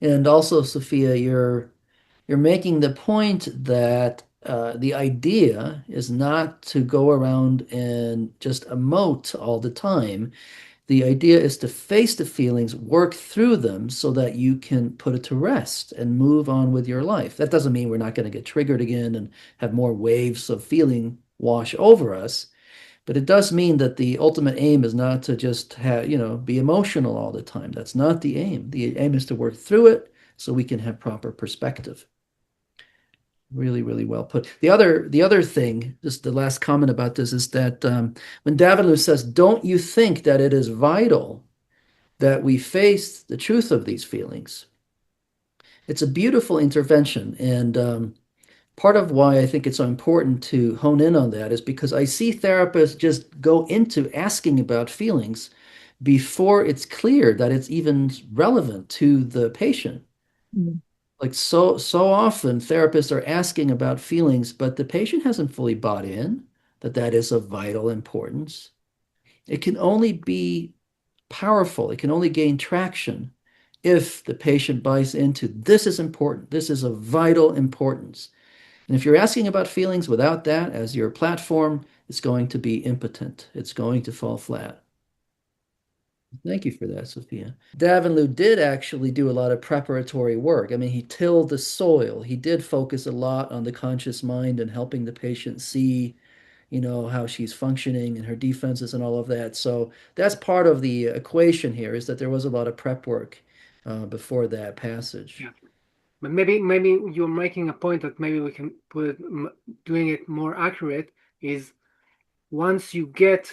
And also, Sophia, you're making the point that the idea is not to go around and just emote all the time. The idea is to face the feelings, work through them so that you can put it to rest and move on with your life. That doesn't mean we're not going to get triggered again and have more waves of feeling wash over us. But it does mean that the ultimate aim is not to just have, be emotional all the time. That's not the aim. The aim is to work through it so we can have proper perspective. Really, really well put. The other thing, just the last comment about this is that when Davanloo says, "Don't you think that it is vital that we face the truth of these feelings?" It's a beautiful intervention, and part of why I think it's so important to hone in on that is because I see therapists just go into asking about feelings before it's clear that it's even relevant to the patient. Mm. Like so often therapists are asking about feelings, but the patient hasn't fully bought in that that is of vital importance. It can only be powerful, it can only gain traction if the patient buys into this is important, this is of vital importance. And if you're asking about feelings without that as your platform, it's going to be impotent. It's going to fall flat. Thank you for that, Sophia. Davanloo did actually do a lot of preparatory work. I mean, he tilled the soil. He did focus a lot on the conscious mind and helping the patient see, how she's functioning and her defenses and all of that. So that's part of the equation here is that there was a lot of prep work before that passage. Yeah. But maybe you're making a point that maybe we can put it, doing it more accurate is once you get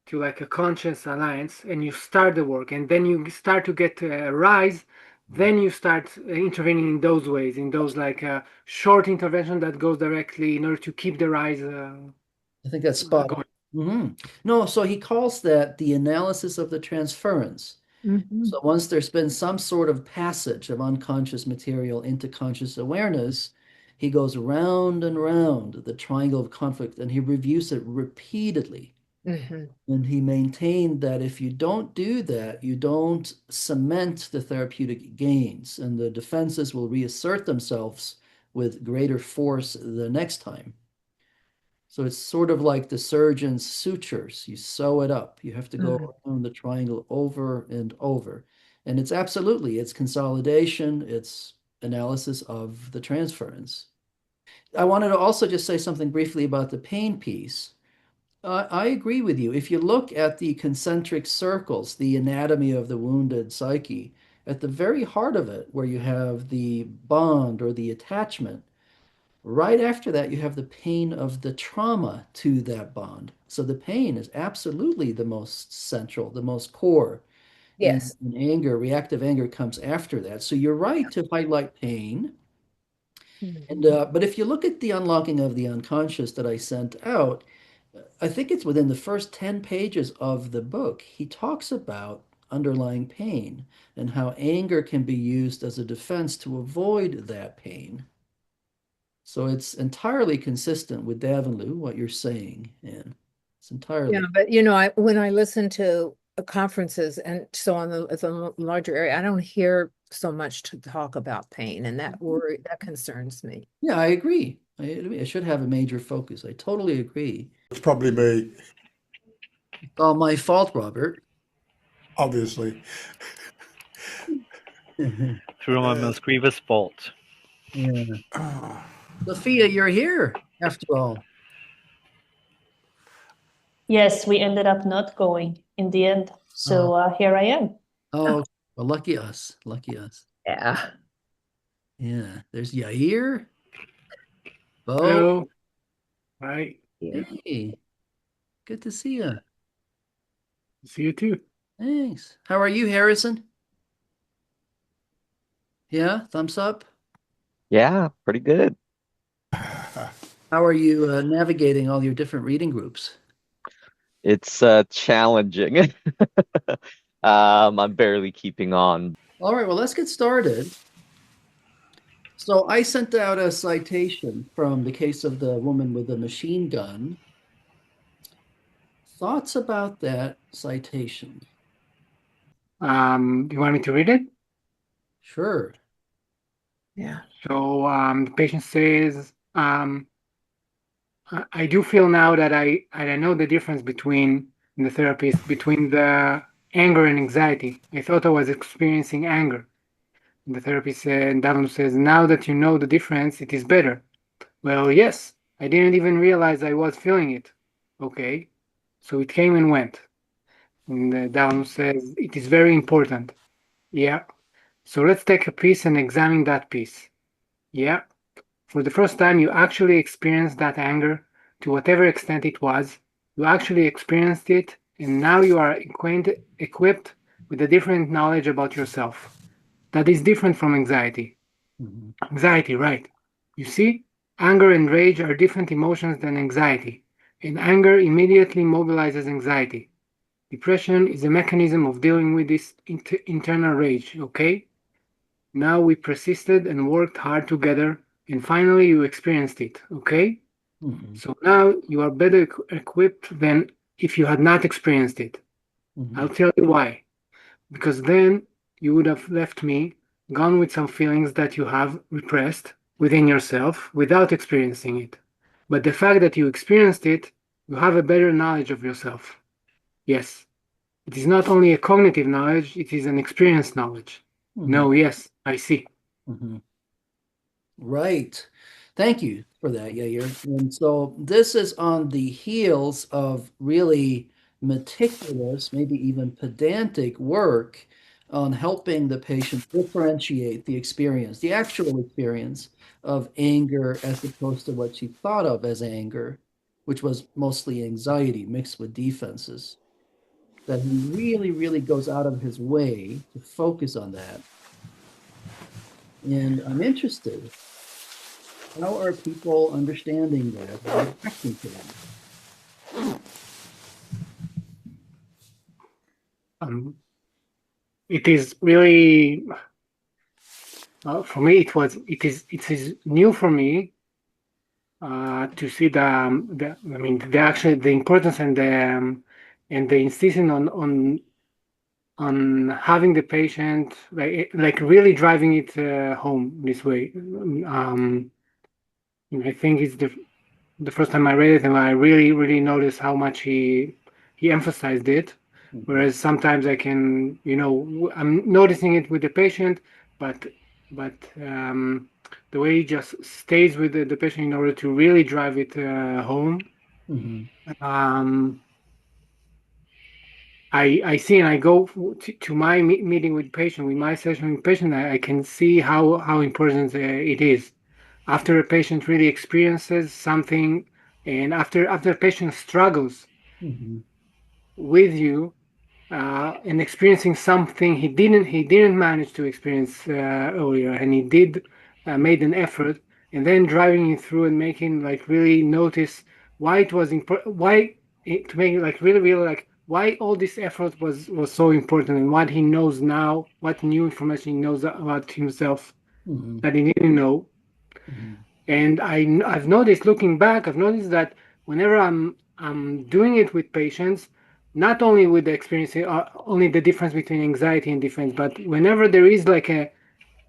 to like a conscious alliance and you start the work and then you start to get a rise, then you start intervening in those ways, in those like short intervention that goes directly in order to keep the rise I think that's spot on. going. No, so he calls that the analysis of the transference. Mhm. So once there's been some sort of passage of unconscious material into conscious awareness, he goes round and round the triangle of conflict and he reviews it repeatedly. Mhm. And he maintained that if you don't do that, you don't cement the therapeutic gains, and the defenses will reassert themselves with greater force the next time. So it's sort of like the surgeon's sutures. You sew it up. You have to Mhm. go around the triangle over and over. And it's consolidation, it's analysis of the transference. I wanted to also just say something briefly about the pain piece. I agree with you. If you look at the concentric circles, the anatomy of the wounded psyche, at the very heart of it, where you have the bond or the attachment, right after that, you have the pain of the trauma to that bond. So the pain is absolutely the most central, the most core. And, Yes. and anger, reactive anger comes after that. So you're right to highlight pain. Mhm. And but if you look at the unlocking of the unconscious that I sent out, I think it's within the first 10 pages of the book, he talks about underlying pain and how anger can be used as a defense to avoid that pain. So it's entirely consistent with Davanloo, what you're saying, and it's Yeah, entirely. but when I listen to conferences and so on it's a larger area, I don't hear so much to talk about pain, and that concerns me. Yeah, I agree. I should have a major focus. I totally agree. It's probably me, It's all my fault, Robert. obviously. Through my most grievous fault. Yeah. Sophia, you're here after all. Yes, we ended up not going in the end. Oh, So here I am. oh, well, lucky us. Lucky us. Yeah. Yeah. There's Yair. Bo. Hello. Bye. Here. Hey, good to see you. See you too. Thanks. How are you, Harrison? Yeah, thumbs up. Yeah, pretty good. How are you navigating all your different reading groups? It's challenging. I'm barely keeping on. All right, well, let's get started. So I sent out a citation from the case of the woman with the machine gun. Thoughts about that citation? You want me to read it? Sure. Yeah. So the patient says, I do feel now that I know the difference between the therapist between the anger and anxiety. I thought I was experiencing anger. And the therapist said, Davanloo says, now that you know the difference, it is better. Well, yes, I didn't even realize I was feeling it. Okay, so it came and went. And Davanloo says, it is very important. Yeah, so let's take a piece and examine that piece. Yeah, for the first time, you actually experienced that anger to whatever extent it was. You actually experienced it, and now you are equipped with a different knowledge about yourself. That is different from anxiety. Mhm. Anxiety, right. You see, anger and rage are different emotions than anxiety, and anger immediately mobilizes anxiety. Depression is a mechanism of dealing with this internal rage, okay? Now we persisted and worked hard together, and finally you experienced it, okay? Mhm. So now you are better equipped than if you had not experienced it. I'll Mhm. tell you why. Because then you would have left me, gone with some feelings that you have repressed within yourself without experiencing it. But the fact that you experienced it, you have a better knowledge of yourself. Yes, it is not only a cognitive knowledge, it is an experience knowledge. Mhm. No, yes, I see. Mhm. Right. Thank you for that, Yair. And so this is on the heels of really meticulous, maybe even pedantic work on helping the patient differentiate the experience, the actual experience of anger as opposed to what she thought of as anger, which was mostly anxiety mixed with defenses. That he really, really goes out of his way to focus on that. And I'm interested. How are people understanding that and reacting to that? Um, it is really for me. It is new for me to see the I mean the actual the importance and the insisting on having the patient like really driving it home this way. I think it's the first time I read it, and I really noticed how much he emphasized it. Mhm. Whereas sometimes I can, I'm noticing it with the patient, but but the way he just stays with the patient in order to really drive it home. Mhm. Um, I see, and I go to my meeting with patient, with my session with patient. I can see how important it is. After a patient really experiences something, and after a patient struggles Mhm. with you and experiencing something he didn't manage to experience earlier, and he did made an effort, and then driving it through and making like really notice why it was important, to make it like really like why all this effort was so important, and what he knows now, what new information he knows about himself Mhm. that he didn't know. Mhm. And I've noticed, looking back, I've noticed that whenever I'm doing it with patients, not only with the experience, only the difference between anxiety and defense, but whenever there is like an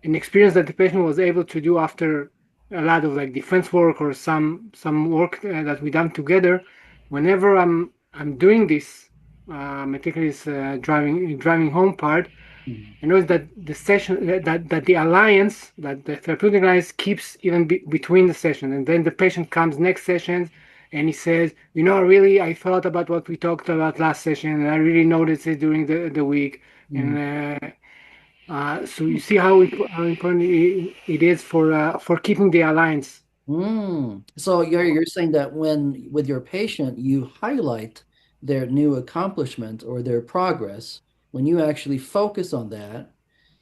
experience that the patient was able to do after a lot of like defense work or some work that we done together, whenever I'm doing this meticulous driving home part, Mhm. I notice that the session that the alliance that the therapeutic alliance keeps even between the sessions, and then the patient comes next session and he says, really, I thought about what we talked about last session, and I really noticed it during the week. Mhm. And so you see how important it is for keeping the alliance. So you're saying that when with your patient you highlight their new accomplishment or their progress, when you actually focus on that,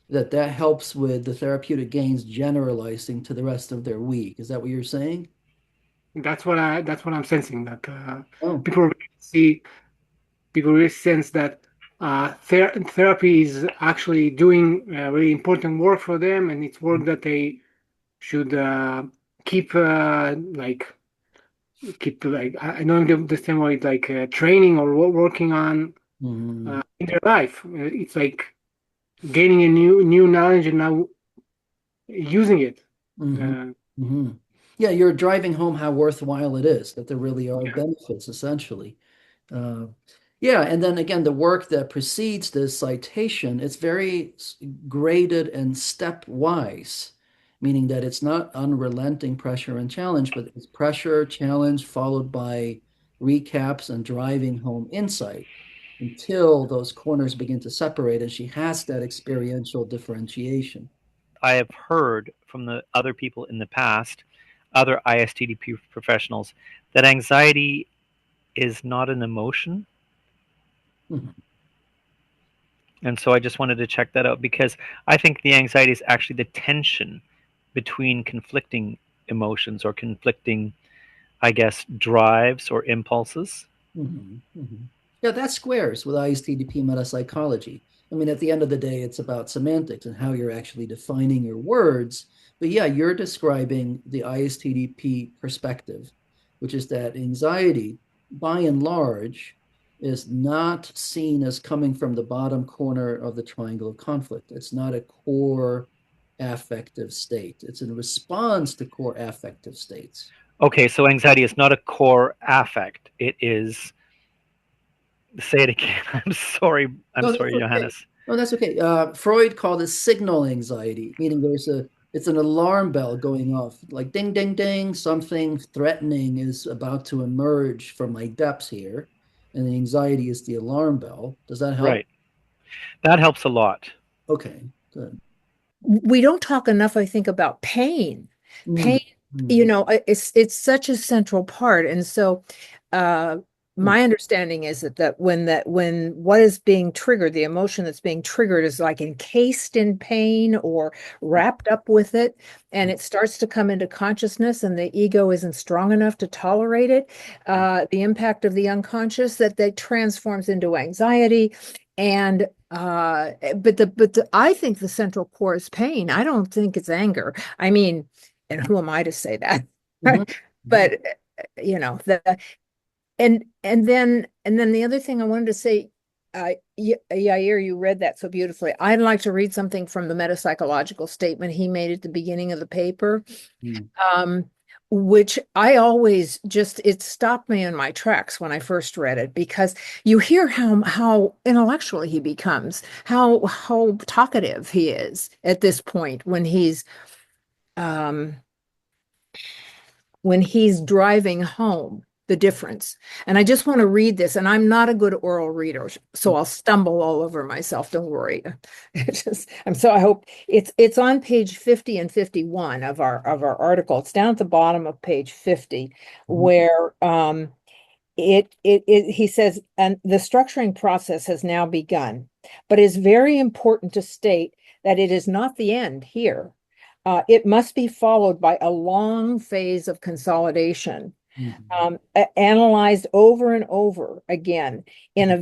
that helps with the therapeutic gains generalizing to the rest of their week. Is that what you're saying? That's what I'm sensing, that Oh. people really see people really sense that therapy is actually doing really important work for them, and it's work that they should keep like I don't understand why it's like training or working on Mhm. in their life. It's like gaining a new knowledge and now using it. Hmm. Uh, Hmm. Yeah, you're driving home how worthwhile it is, that there really are yeah. benefits, essentially. Uh, yeah, and then again, the work that precedes this citation, it's very graded and stepwise, meaning that it's not unrelenting pressure and challenge, but it's pressure, challenge, followed by recaps and driving home insight until those corners begin to separate and she has that experiential differentiation. I have heard from the other people in the past, other ISTDP professionals, that anxiety is not an emotion. Mhm. And so I just wanted to check that out because I think the anxiety is actually the tension between conflicting emotions or conflicting, I guess, drives or impulses. Mhm, mhm. Yeah, that squares with ISTDP metapsychology. I mean, at the end of the day, it's about semantics and how you're actually defining your words. But yeah, you're describing the ISTDP perspective, which is that anxiety, by and large, is not seen as coming from the bottom corner of the triangle of conflict. It's not a core affective state. It's in response to core affective states. Okay, so anxiety is not a core affect. It is, say it again. I'm No, that's sorry, okay. Johannes. No, that's okay. Freud called it signal anxiety, meaning it's an alarm bell going off, like ding, ding, ding, something threatening is about to emerge from my depths here, and the anxiety is the alarm bell. Does that help? Right. That helps a lot. Okay, good. We don't talk enough, I think, about pain. Mm, Pain, mm, it's such a central part. And so uh mm, my understanding is that when what is being triggered, the emotion that's being triggered is like encased in pain or wrapped up with it, and it starts to come into consciousness, and the ego isn't strong enough to tolerate it, the impact of the unconscious that transforms into anxiety. And I think the central core is pain. I don't think it's anger. I mean, and who am I to say that? mhm, mhm, But you know, the and then the other thing I wanted to say, Yair, you read that so beautifully. I'd like to read something from the metapsychological statement he made at the beginning of the paper, mm, um, which I always just it stopped me in my tracks when I first read it, because you hear how intellectual he becomes, how talkative he is at this point um when he's driving home the difference. And I just want to read this, and I'm not a good oral reader, so I'll stumble all over myself. Don't worry. I hope it's on page 50 and 51 of our article. It's down at the bottom of page 50, mhm, where he says, and the structuring process has now begun, but it's very important to state that it is not the end here. It must be followed by a long phase of consolidation, mhm, analyzed over and over again in a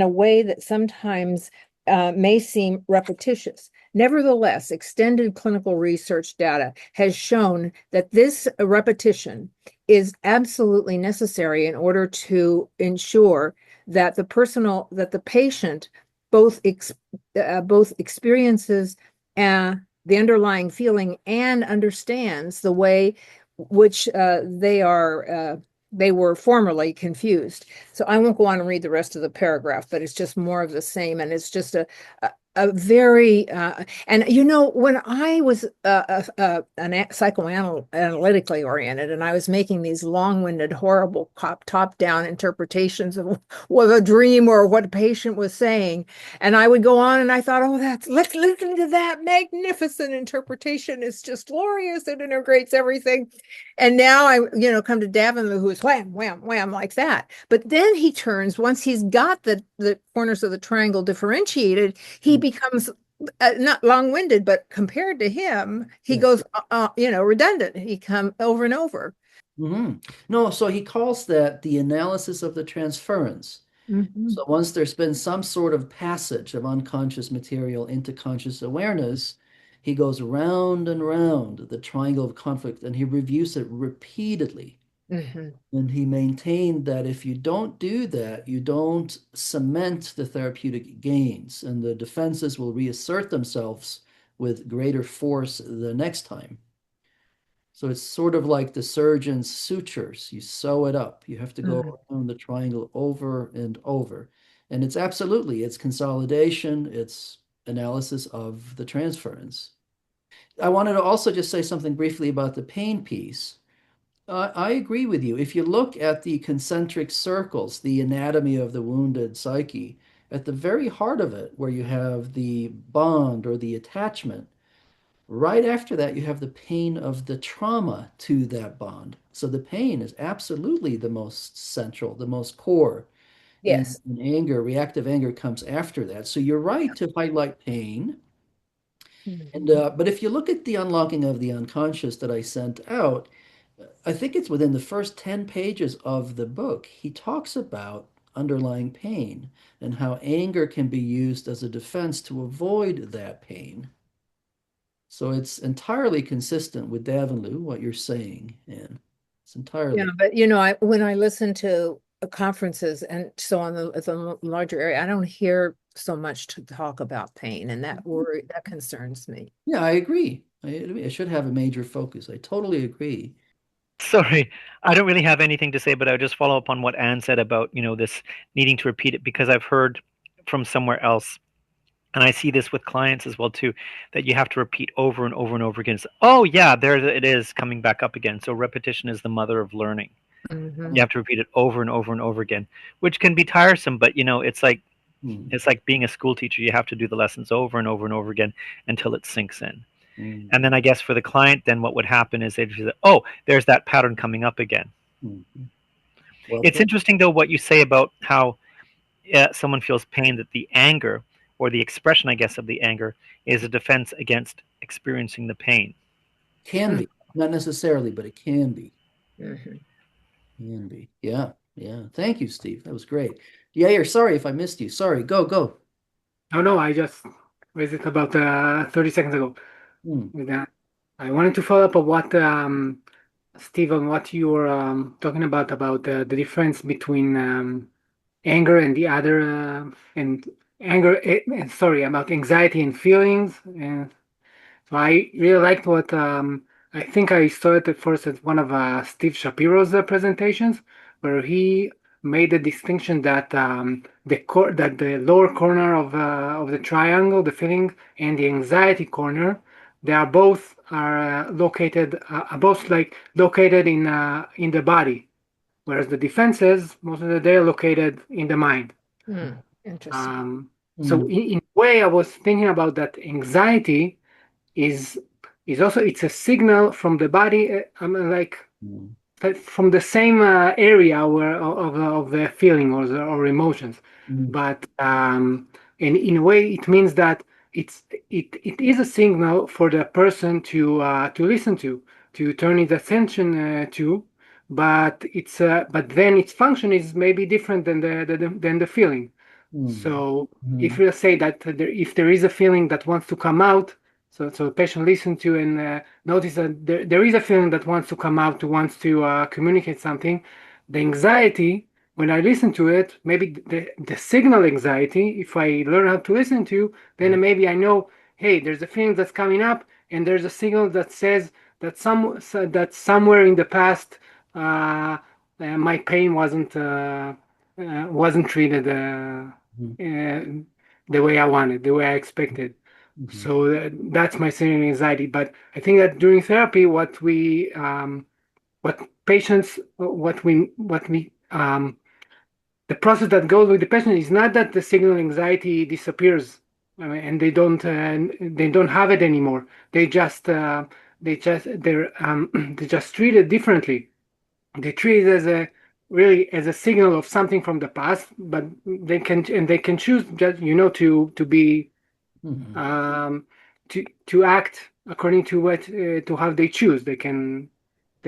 way that sometimes may seem repetitious. Nevertheless, extended clinical research data has shown that this repetition is absolutely necessary in order to ensure that the patient both experiences the underlying feeling and understands the way which they were formerly confused. So I won't go on and read the rest of the paragraph, but it's just more of the same, and it's just a very and when I was psychoanalytically oriented, and I was making these long-winded, horrible top-down interpretations of what a dream or what a patient was saying, and I would go on and I thought, oh, let's listen to that magnificent interpretation. It's just glorious. It integrates everything. And now come to Davanloo, who is wham, wham, wham, like that. But then he turns, once he's got the corners of the triangle differentiated, he mhm. becomes not long-winded, but compared to him, he Yeah. goes, redundant. He come over and over. Mhm. No, so he calls that the analysis of the transference. Mhm. So once there's been some sort of passage of unconscious material into conscious awareness, he goes round and round the triangle of conflict and he reviews it repeatedly, Mhm. And he maintained that if you don't do that, you don't cement the therapeutic gains, and the defenses will reassert themselves with greater force the next time. So it's sort of like the surgeon's sutures. You sew it up. You have to Mhm. go around the triangle over and over. And it's consolidation, it's analysis of the transference. I wanted to also just say something briefly about the pain piece. I agree with you. If you look at the concentric circles, the anatomy of the wounded psyche, at the very heart of it, where you have the bond or the attachment, right after that, you have the pain of the trauma to that bond. So the pain is absolutely the most central, the most core. And, Yes. and anger, reactive anger comes after that. So you're right to highlight pain. And Mhm. but if you look at the unlocking of the unconscious that I sent out, I think it's within the first 10 pages of the book. He talks about underlying pain and how anger can be used as a defense to avoid that pain. So it's entirely consistent with Davanloo, what you're saying, and it's Yeah, entirely. but when I listen to conferences and so on the larger area, I don't hear so much to talk about pain, and that concerns me. Yeah, I agree. It should have a major focus. I totally agree. Sorry, I don't really have anything to say, but I would just follow up on what Anne said about, this needing to repeat it because I've heard from somewhere else, and I see this with clients as well too, that you have to repeat over and over and over again. It's, oh yeah, there it is coming back up again. So repetition is the mother of learning. You Hmm. have to repeat it over and over and over again, which can be tiresome, but Mm, it's like being a school teacher. You have to do the lessons over and over and over again until it sinks in. And mm, then I guess for the client, then what would happen is they'd say, oh, there's that pattern coming up again. mm. Well It's put. interesting though what you say about how someone feels pain, that the anger or the expression, I guess, of the anger is a defense against experiencing the pain. Can be. Not necessarily, but it can be. Hmm. Can be. Yeah. Yeah. Thank you, Steve. That was great. Yeah, you're sorry if I missed you. Sorry. Go, go. No, no, I just raised it about 30 seconds ago Mm, with that. I wanted to follow up on what Stephen, what you were talking about the difference between anger and the other and sorry, about anxiety and feelings. And so I really liked what I think I saw it at first at one of Steve Shapiro's presentations, where he made the distinction that that the lower corner of the triangle, the feeling, and the anxiety corner, they are both are both like located in the body, whereas the defenses most of the day are located in the mind. Interesting. Um, so mm, in a way, I was thinking about that anxiety is also it's a signal from the body. Like mm, from the same area where of the feeling or emotions, mm, but and in a way it means that it is a signal for the person to listen to turn its attention to, but then its function is maybe different than than the feeling. mm, So if mm, we say that if there is a feeling that wants to come out, so the patient listen to and notice that there is a feeling that wants to come out, wants to communicate something. The anxiety, when I listen to it, maybe the signal anxiety, if I learn how to listen to, then mm, maybe I know, hey, there's a feeling that's coming up, and there's a signal that says that that somewhere in the past my pain wasn't treated mm, uh, the way I wanted, the way I expected. mm, So that's my serious anxiety. But I think that during therapy, what patients, the process that goes with the patient is not that the signal anxiety disappears, and they don't have it anymore. They just treat it differently. They treat it as a really as a signal of something from the past, but they can choose just to be mm, um, to act according to what to how they choose. They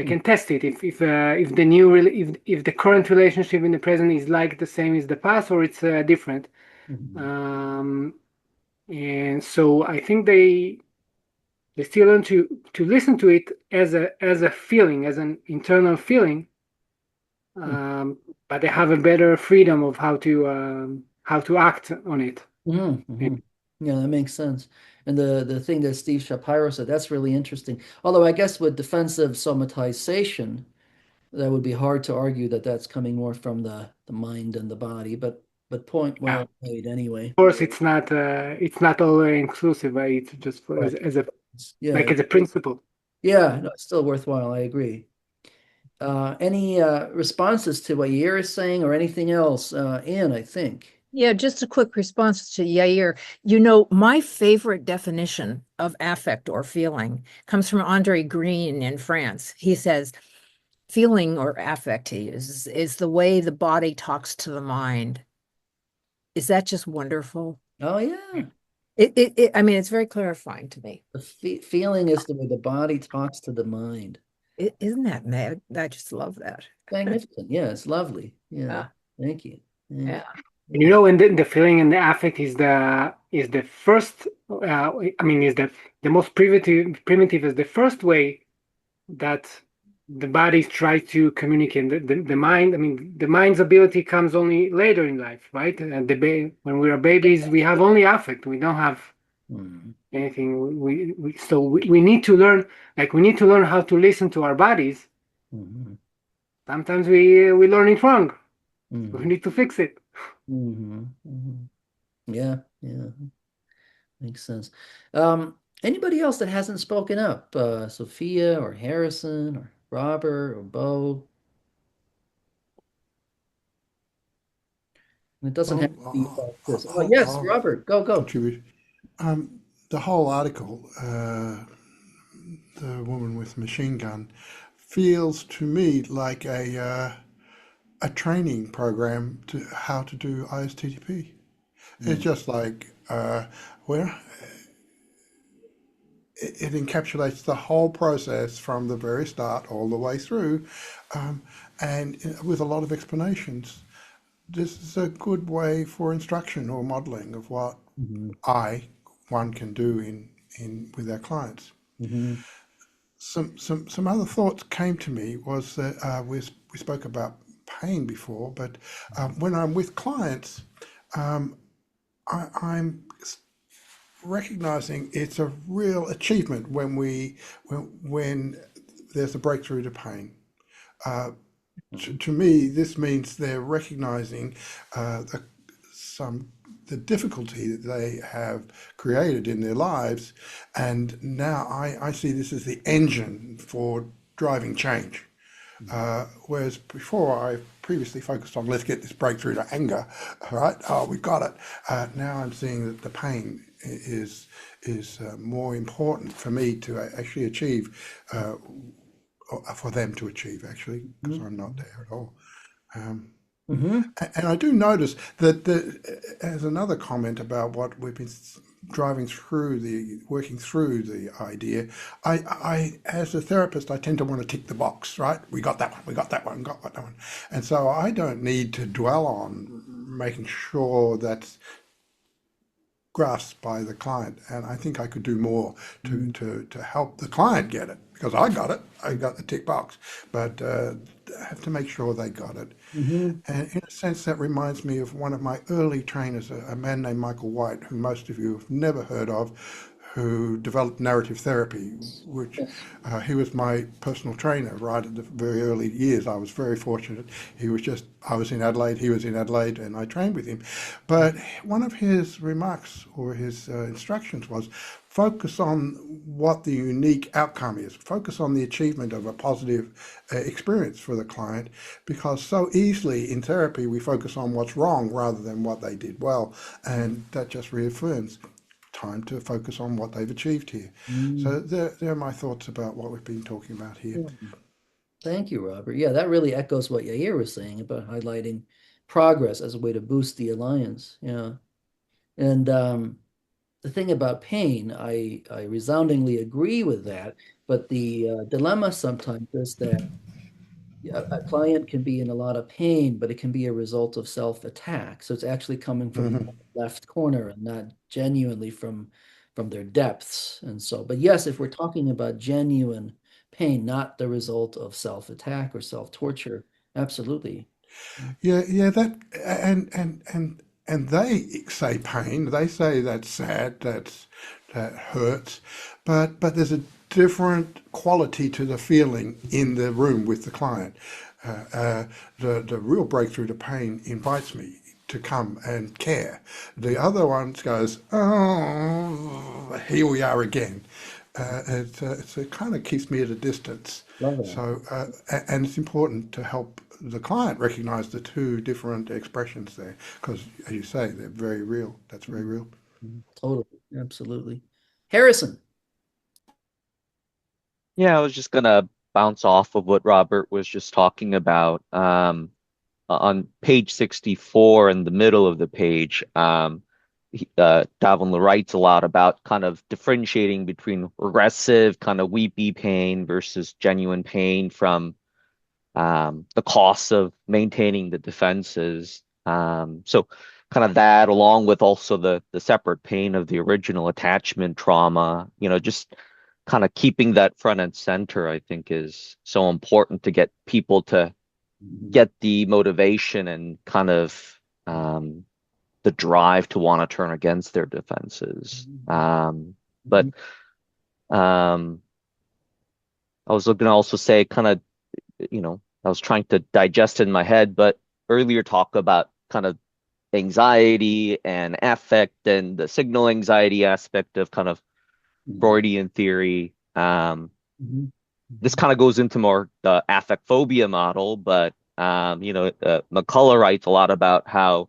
mm, can test it if the if the current relationship in the present is like the same as the past or it's different. mm, Um, and so I think they still learn to listen to it as a feeling, as an internal feeling, Hmm. but they have a better freedom of how to act on it. Hmm. Yeah, that makes sense. And the thing that Steve Shapiro said, that's really interesting. Although I guess with defensive somatization, that would be hard to argue that that's coming more from the mind and the body, but point Yeah. well made anyway. Of course, it's not all inclusive. Right? It's just for, Right. as a Yeah, like as a principle. yeah, no, it's still worthwhile. I agree. Any responses to what Yair is saying or anything else? Ann, I think. Yeah, just a quick response to Yair. You know, my favorite definition of affect or feeling comes from Andre Green in France. He says, feeling or affect is the way the body talks to the mind. Is that just wonderful? Oh yeah, I mean, it's very clarifying to me. the feeling is the way the body talks to the mind. Isn't that mad? I just love that. Magnificent. Yeah, it's lovely. Yeah. Yeah, Thank you. Thank yeah. you. And you Yeah. know, and the feeling and the affect is the first. I mean, is the most primitive is the first way that the bodies try to communicate. The mind, I mean, the mind's ability comes only later in life, right? And when we are babies, we have only affect. We don't have Mhm. anything. We need to learn, like we need to learn how to listen to our bodies. Mhm. Sometimes we learn it wrong. We Mhm. need to fix it. Mhm. Mhm. Yeah, yeah, makes sense. Anybody else that hasn't spoken up? Sophia or Harrison or Robert or Bo? And it doesn't have Well, to be about this. Oh, I'll, yes, I'll Robert, go, go. contribute. The whole article, the woman with the machine gun, feels to me like a training program to how to do ISTTP. It's Mm, just like where it encapsulates the whole process from the very start all the way through, um, and with a lot of explanations. This is a good way for instruction or modeling of what mhm, one can do in with our clients. mhm, Some other thoughts came to me was that we spoke about pain before, but when I'm with clients, I'm recognizing it's a real achievement when there's a breakthrough to pain. To me, this means they're recognizing the some the difficulty that they have created in their lives, and now I see this as the engine for driving change. Whereas before, I previously focused on let's get this breakthrough to anger, all right? Oh, we got it. Now I'm seeing that the pain is more important for me to actually achieve, or for them to achieve actually, because mhm, I'm not there at all. Um, mhm, and I do notice that as another comment about what we've been driving through working through the idea, as a therapist, I tend to want to tick the box, right? We got that one, we got that one, got that one. And so I don't need to dwell on making sure that's grasped by the client. And I think I could do more mhm, to help the client get it because I got it, I got the tick box, but I have to make sure they got it. mhm. And in a sense, that reminds me of one of my early trainers, a man named Michael White, who most of you have never heard of, who developed narrative therapy, which Yes. he was my personal trainer right at the very early years. I was very fortunate. I was in Adelaide, he was in Adelaide, and I trained with him. But one of his remarks or his instructions was focus on what the unique outcome is, focus on the achievement of a positive experience for the client, because so easily in therapy we focus on what's wrong rather than what they did well, and that just reaffirms time to focus on what they've achieved here. Mhm. So there are my thoughts about what we've been talking about here. Thank you, Robert. Yeah, that really echoes what Yair was saying about highlighting progress as a way to boost the alliance. Yeah. And the thing about pain, I resoundingly agree with that. But the dilemma sometimes is that a client can be in a lot of pain, but it can be a result of self-attack. So it's actually coming from the Hmm. left corner and not genuinely from their depths. And so, but yes, if we're talking about genuine pain, not the result of self-attack or self-torture, Absolutely. Yeah, yeah, that and they say pain. They say that's sad, that hurts, but there's a different quality to the feeling in the room with the client. Uh, uh, the real breakthrough to pain invites me to come and care. The other one goes, oh, here we are again. It kind of keeps me at a distance. Love that. So, and it's important to help the client recognize the two different expressions there, because as you say, they're very real. That's very real. Totally. Absolutely. Harrison. Yeah, I was just gonna bounce off of what Robert was just talking about. On page 64 in the middle of the page, Davanloo writes a lot about kind of differentiating between regressive, kind of weepy pain versus genuine pain from the costs of maintaining the defenses. So kind of that, along with also the separate pain of the original attachment trauma, just kind of keeping that front and center, I think is so important to get people to Mhm. get the motivation and kind of the drive to want to turn against their defenses. But Mhm. um, I was looking to also say kind of, I was trying to digest in my head, but earlier talk about kind of anxiety and affect and the signal anxiety aspect of kind of Mhm. Freudian theory. Mhm. This Mhm. kind of goes into more the affect phobia model, but McCullough writes a lot about how,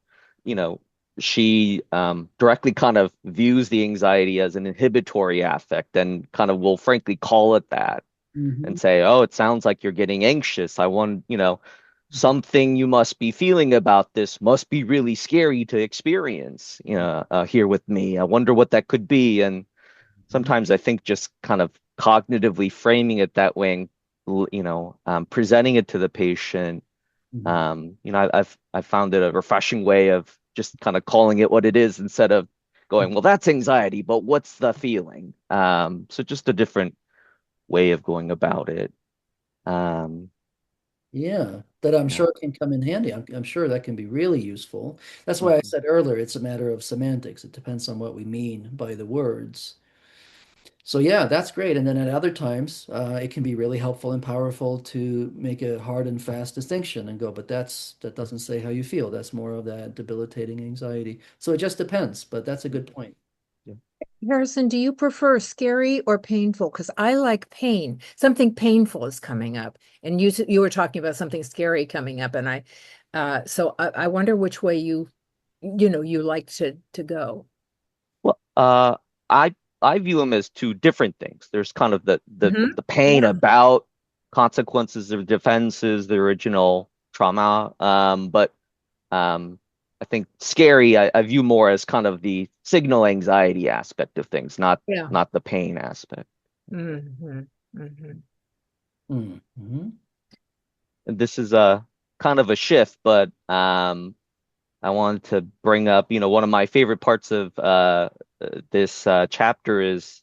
she directly kind of views the anxiety as an inhibitory affect and kind of will frankly call it that and Mhm. say, oh, it sounds like you're getting anxious. Something you must be feeling about this must be really scary to experience, here with me. I wonder what that could be. And Mhm. sometimes I think just kind of cognitively framing it that way and, presenting it to the patient, Mhm. I've found it a refreshing way of just kind of calling it what it is instead of going, well, that's anxiety, but what's the feeling? So just a different way of going about it. Um, Yeah, that I'm yeah. sure can come in handy. I'm sure that can be really useful. That's why I Mhm. said earlier it's a matter of semantics. It depends on what we mean by the words. So yeah, that's great. And then at other times, it can be really helpful and powerful to make a hard and fast distinction and go, but that doesn't say how you feel. That's more of that debilitating anxiety. So it just depends, but that's a good point. Yeah. Harrison, do you prefer scary or painful? Because I like pain. Something painful is coming up, and you were talking about something scary coming up, and I wonder which way you like to go. Well, I view them as two different things. There's kind of the pain Yeah, about consequences of defenses, the original trauma. But um, I think scary I view more as kind of the signal anxiety aspect of things, not yeah. not the pain aspect. Hmm. Hmm. Mhm. And this is a kind of a shift, but I wanted to bring up, one of my favorite parts of this chapter is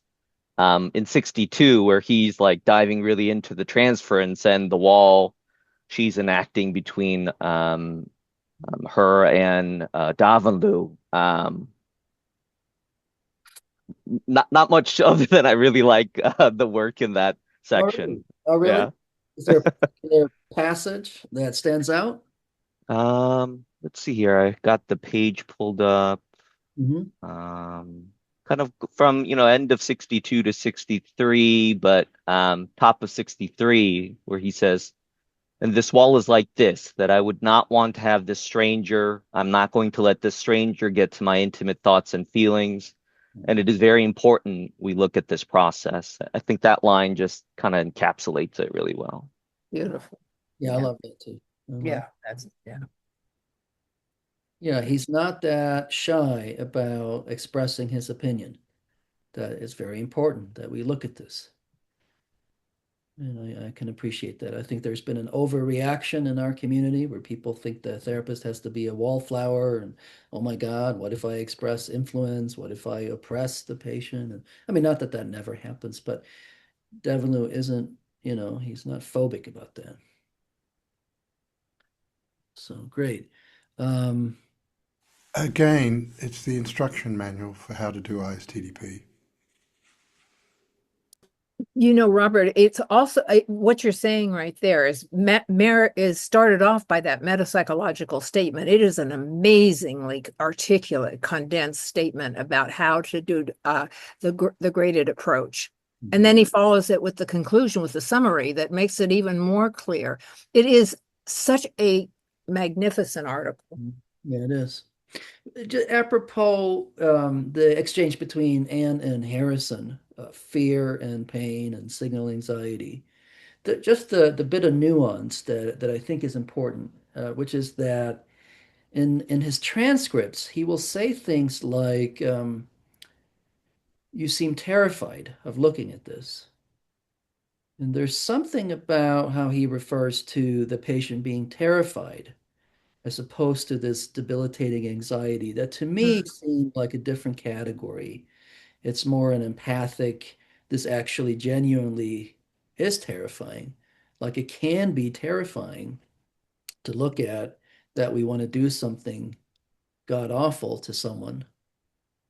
in 62, where he's like diving really into the transference and the wall she's enacting between her and Davanloo. Not much other than I really like the work in that Oh, section. really? Oh, really? Yeah. Is there a particular passage that stands out? Let's see here. I got the page pulled up. Hmm. Kind of from, end of 62 to 63, but top of 63, where he says, and this wall is like this, that I would not want to have this stranger. I'm not going to let this stranger get to my intimate thoughts and feelings. And it is very important we look at this process. I think that line just kind of encapsulates it really well. Beautiful. Yeah, I Yeah, love that too. I love. yeah. That's yeah. Yeah, he's not that shy about expressing his opinion. That is very important that we look at this. And I can appreciate that. I think there's been an overreaction in our community where people think the therapist has to be a wallflower and, oh my God, what if I express influence? What if I oppress the patient? And I mean, not that that never happens, but Devanloo isn't, he's not phobic about that. So great. Um, Again, it's the instruction manual for how to do ISTDP. Robert, it's also what you're saying right there is merit is started off by that metapsychological statement. It is an amazingly articulate, condensed statement about how to do the graded approach. And then he follows it with the conclusion, with the summary that makes it even more clear. It is such a magnificent article. yeah, it is. Apropos the exchange between Anne and Harrison, fear and pain and signal anxiety. Just the bit of nuance that I think is important, which is that in his transcripts, he will say things like, "You seem terrified of looking at this." And there's something about how he refers to the patient being terrified as opposed to this debilitating anxiety that to me seemed like a different category. It's more an empathic, this actually genuinely is terrifying. Like it can be terrifying to look at that we want to do something god awful to someone,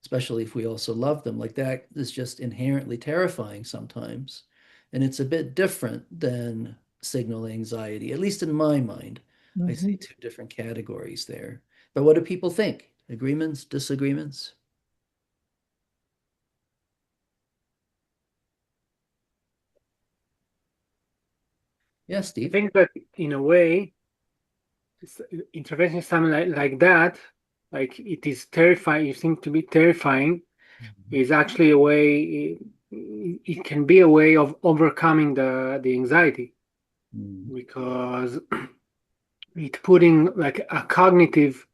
especially if we also love them. Like that is just inherently terrifying sometimes. And it's a bit different than signal anxiety, at least in my mind. I see two different categories there. But what do people think? Agreements, disagreements? Yeah, I Steve. think that in a way, intervention is something like that, like it is terrifying, you seem to be terrifying, is actually a way, it can be a way of overcoming the anxiety Mhm. because it putting like a cognitive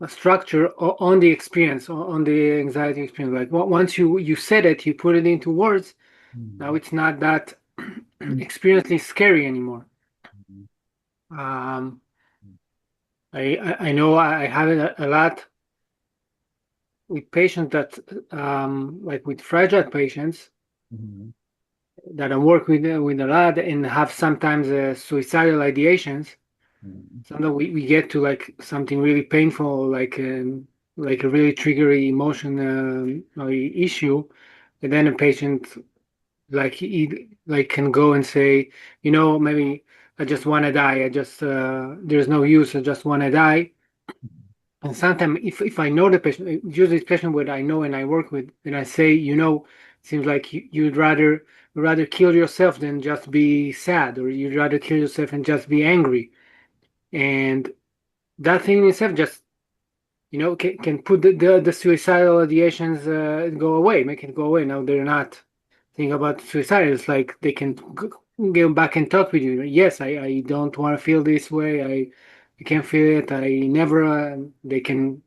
structure on the experience, on the anxiety experience. Like once you said it, you put it into words. Now it's not that Mhm. experientially scary anymore. Um, I know I have it a lot with patients that like with fragile patients Mhm. that I work with a lot and have sometimes suicidal ideations. Mhm. Sometimes we get to like something really painful, like a really triggery emotion issue, and then a patient like he like can go and say, maybe I just want to die. I just there's no use. I just want to die. And sometimes if I know the patient, usually it's patient where I know and I work with, and I say, seems like you'd rather kill yourself than just be sad, or you'd rather kill yourself and just be angry. And that thing in itself just can put the suicidal ideations go away, make it go away. Now they're not thinking about suicide. It's like they can go back and talk with you. Yes, I don't want to feel this way. I can't feel it. I never. They can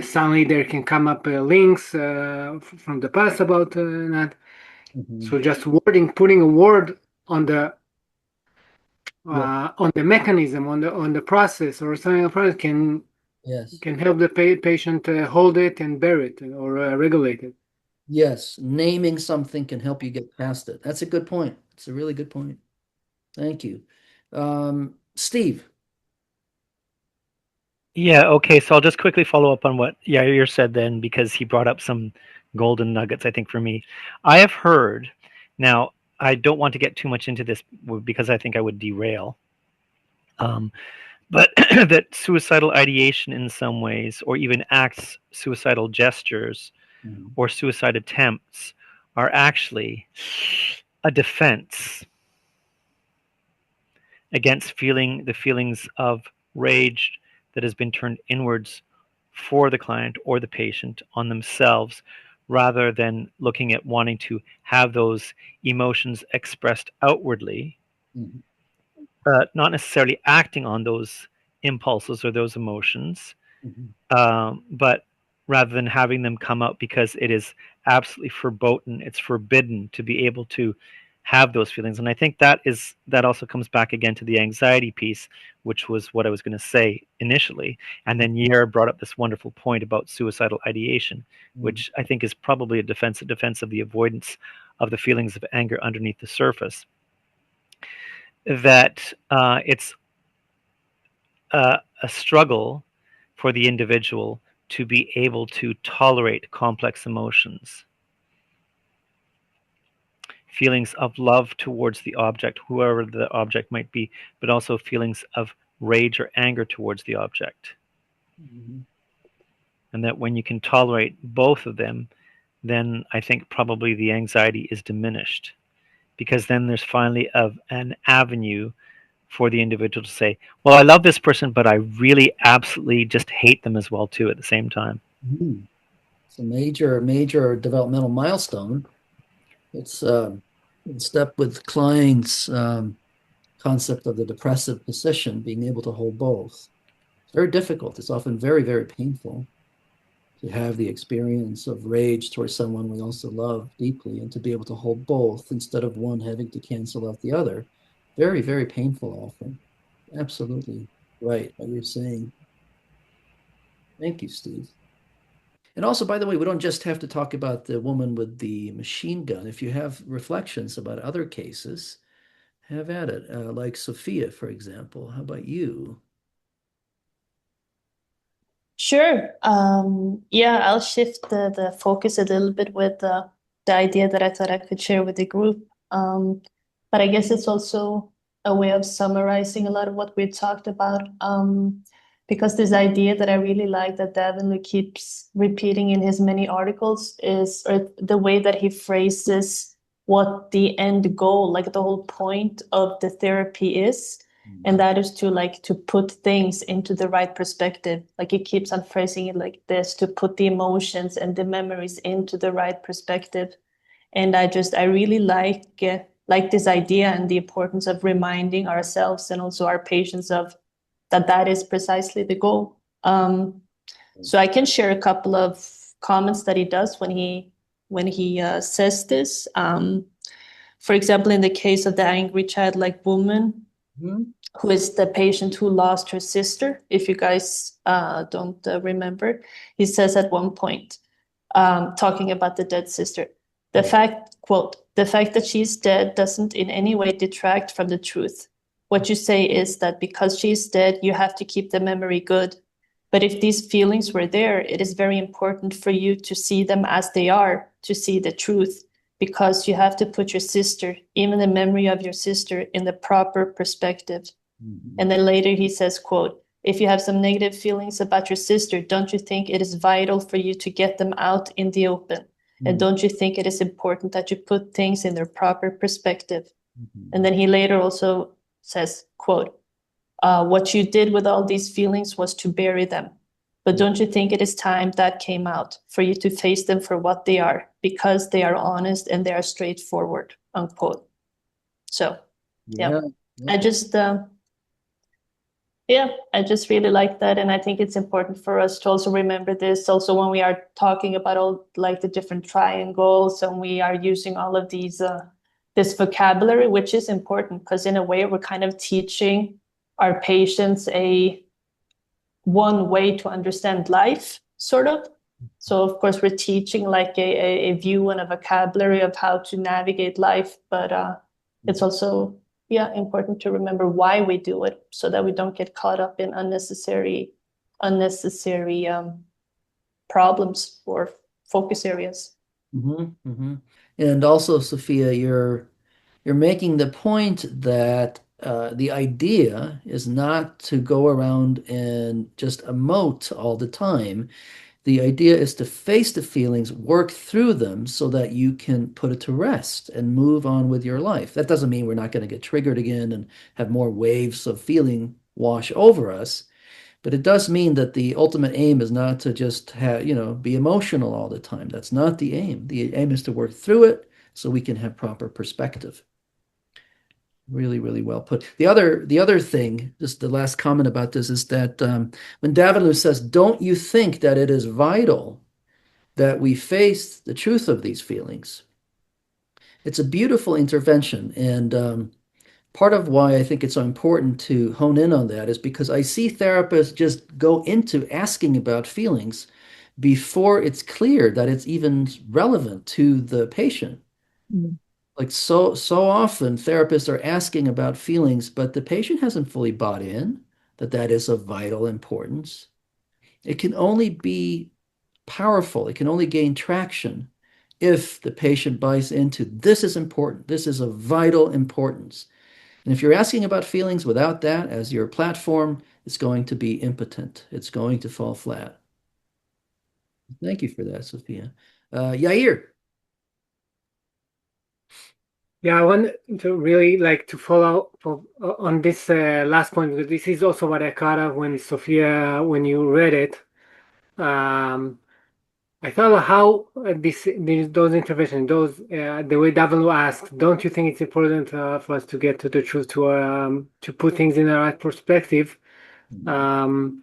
suddenly there can come up links from the past about that. Mhm. So just wording, putting a word on the Yeah. mechanism, on the process or something, process Yes. can help the patient hold it and bear it or regulate it. Yes. Naming something can help you get past it. That's a good point. It's a really good point. Thank you. Steve. Yeah, okay. So I'll just quickly follow up on what Yair said then, because he brought up some golden nuggets, I think, for me. I have heard, now, I don't want to get too much into this because I think I would derail, um, but that suicidal ideation in some ways, or even acts, suicidal gestures, Mhm. or suicide attempts are actually a defense against feeling the feelings of rage that has been turned inwards for the client or the patient on themselves, rather than looking at wanting to have those emotions expressed outwardly, Mhm. not necessarily acting on those impulses or those emotions, Mhm. but rather than having them come out because it is absolutely verboten, it's forbidden to be able to have those feelings. And I think that also comes back again to the anxiety piece, which was what I was going to say initially. And then Yair brought up this wonderful point about suicidal ideation, Mhm. which I think is probably a defense of the avoidance of the feelings of anger underneath the surface. That it's a struggle for the individual to be able to tolerate complex emotions, feelings of love towards the object, whoever the object might be, but also feelings of rage or anger towards the object. Mhm. And that when you can tolerate both of them, then I think probably the anxiety is diminished, because then there's finally an avenue for the individual to say, well, I love this person, but I really absolutely just hate them as well too at the same time. Mhm. It's a major developmental milestone. It's in step with Klein's concept of the depressive position, being able to hold both. It's very difficult. It's often very painful to have the experience of rage towards someone we also love deeply and to be able to hold both instead of one having to cancel out the other. Very painful often. Absolutely right, what you're saying. Thank you, Steve. And also, by the way, we don't just have to talk about the woman with the machine gun. If you have reflections about other cases, have at it. Like Sophia, for example. How about you? Sure. Yeah, I'll shift the focus a little bit with the idea that I thought I could share with the group. But I guess it's also a way of summarizing a lot of what we talked about. Because this idea that I really like that Davanloo keeps repeating in his many articles is, or the way that he phrases what the end goal, like the whole point of the therapy is, and that is to like to put things into the right perspective. Like he keeps on phrasing it like this, to put the emotions and the memories into the right perspective. And I really like this idea and the importance of reminding ourselves and also our patients of that is precisely the goal. So I can share a couple of comments that he does when he says this. For example, in the case of the angry childlike woman, Mhm. who is the patient who lost her sister. If you guys don't remember, he says at one point, talking about the dead sister, the fact that she's dead doesn't in any way detract from the truth. What you say is that because she's dead, you have to keep the memory good. But if these feelings were there, it is very important for you to see them as they are, to see the truth, because you have to put your sister, even the memory of your sister, in the proper perspective. Mhm. And then later he says, quote, if you have some negative feelings about your sister, don't you think it is vital for you to get them out in the open? And Mhm. don't you think it is important that you put things in their proper perspective? And Mhm. then he later also says, quote, what you did with all these feelings was to bury them. But don't you think it is time that came out for you to face them for what they are, because they are honest and they are straightforward, unquote. So, yeah, Yeah. I just, yeah, I just really like that. And I think it's important for us to also remember this also when we are talking about all like the different triangles and we are using all of these, this vocabulary, which is important because in a way we're kind of teaching our patients a one way to understand life, sort of. So of course we're teaching like a view and a vocabulary of how to navigate life, but it's also important to remember why we do it so that we don't get caught up in unnecessary problems or focus areas. Hmm. And also, Sophia, you're making the point that the idea is not to go around and just emote all the time. The idea is to face the feelings, work through them so that you can put it to rest and move on with your life. That doesn't mean we're not going to get triggered again and have more waves of feeling wash over us. But it does mean that the ultimate aim is not to just have, be emotional all the time. That's not the aim. The aim is to work through it so we can have proper perspective. Really well put. The other thing, just the last comment about this is that when Davanloo says, "Don't you think that it is vital that we face the truth of these feelings?" It's a beautiful intervention, and part of why I think it's so important to hone in on that is because I see therapists just go into asking about feelings before it's clear that it's even relevant to the patient. Mm. Like so often therapists are asking about feelings, but the patient hasn't fully bought in that that is of vital importance. It can only be powerful, it can only gain traction if the patient buys into this is important, this is of vital importance. And if you're asking about feelings without that as your platform, it's going to be impotent. It's going to fall flat. Thank you for that, Sophia. Yair. Yeah, I want to really like to follow on this last point because this is also what I caught of when Sophia, when you read it. Um, I thought of how those interventions, the way Davanloo asked, don't you think it's important for us to get to the truth, to put things in the right perspective? Um,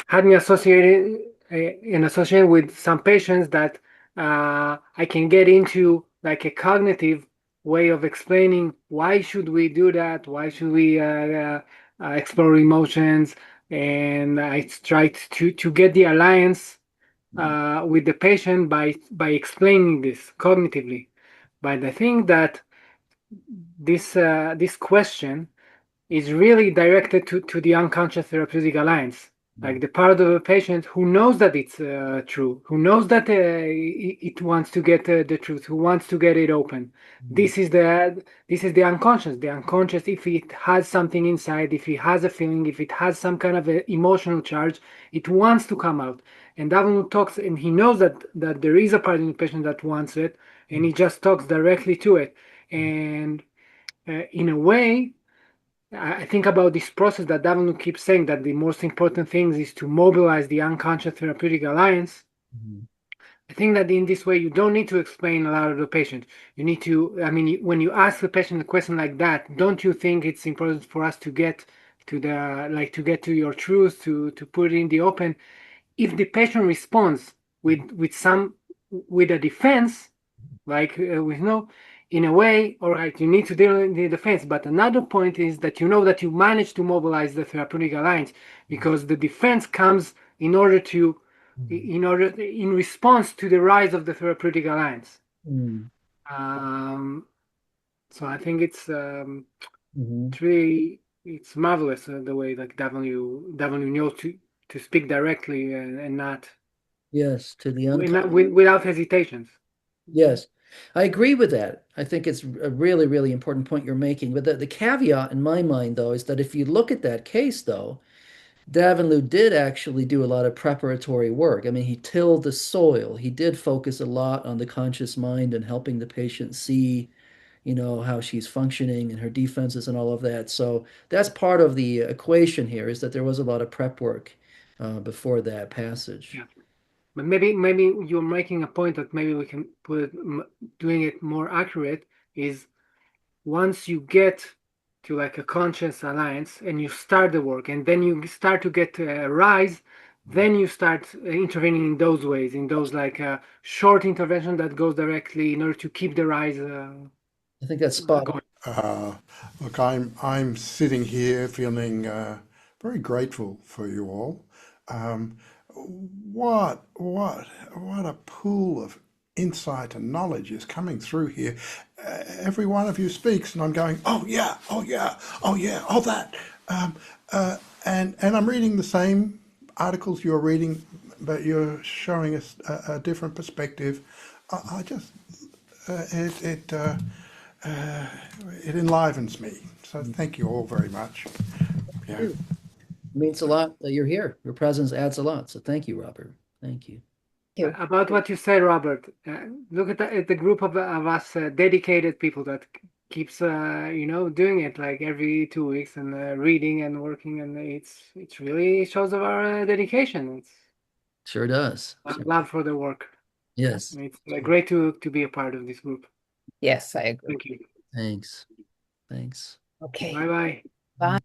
had me associated in association with some patients that I can get into like a cognitive way of explaining why should we do that, why should we explore emotions, and I tried to get the alliance with the patient by explaining this cognitively. But I think that this question is really directed to the unconscious therapeutic alliance, like the part of a patient who knows that it's true, who knows that it wants to get the truth, who wants to get it open. This is the unconscious. The unconscious, if it has something inside, if it has a feeling, if it has some kind of a emotional charge, it wants to come out. And Davin talks, and he knows that there is a part in the patient that wants it, and he just talks directly to it. And in a way, I think about this process that Davanloo keeps saying that the most important thing is to mobilize the unconscious therapeutic alliance. Mhm. I think that in this way, you don't need to explain a lot of the patient. You need to, I mean, when you ask the patient a question like that, don't you think it's important for us to get to your truth, to put it in the open? If the patient responds with a defense, like we know, in a way, all right, you need to deal in the defense. But another point is that you know that you managed to mobilize the therapeutic alliance because the defense comes in response to the rise of the therapeutic alliance. Mm. Um, so I think Mhm. it's really it's marvelous the way like W knows to speak directly and not Yes, to the without hesitations. Yes, I agree with that. I think it's a really, really important point you're making. But the caveat in my mind, though, is that if you look at that case, though, Davanloo did actually do a lot of preparatory work. I mean, he tilled the soil. He did focus a lot on the conscious mind and helping the patient see, how she's functioning and her defenses and all of that. So that's part of the equation here is that there was a lot of prep work before that passage. Yeah. But maybe you're making a point that maybe we can doing it more accurate is once you get to like a conscious alliance and you start the work and then you start to get a rise, then you start intervening in those ways, in those like short intervention that goes directly in order to keep the rise I think that's spot on. going. Uh, Look, I'm sitting here feeling very grateful for you all. Um, what a pool of insight and knowledge is coming through here. Every one of you speaks, and I'm going, oh yeah, oh yeah, oh yeah, oh that. Um, and I'm reading the same articles you're reading, but you're showing us a different perspective. I just uh, it it uh, uh, it enlivens me. So thank you all very much. Yeah. It means a lot that you're here. Your presence adds a lot. So thank you, Robert. Thank you. You. About what you said, Robert, look at the group of us dedicated people that keeps doing it like every 2 weeks and reading and working, and it's really shows of our dedication. It's Sure does. our love for the work. Yes. It's great to be a part of this group. Yes, I agree. Thank you. Thanks. Thanks. Okay. Bye bye. Bye.